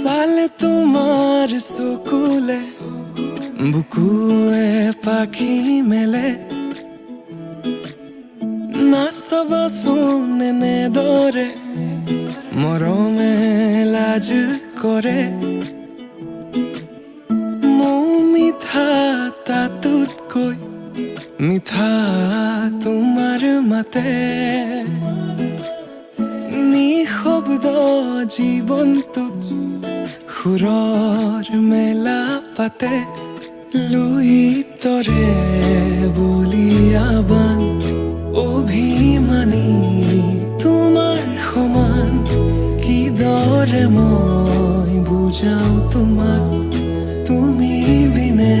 চালে তোমাৰ চকুলে বুকুৱে পাখি মেলে, নাচাবাচোন এনেদৰে মৰমে লাজ কৰে। মোৰ মিঠা তাতোতকৈ মিঠা তোমাৰ মাতে, নিঃশব্দ জীৱনটোত সুৰৰ মেলা পাতে। লুইতৰে বলিয়াবান অভিমানী তোমাৰ সমান, কিদৰে মই বুজাও তোমাক, তুমি বিনে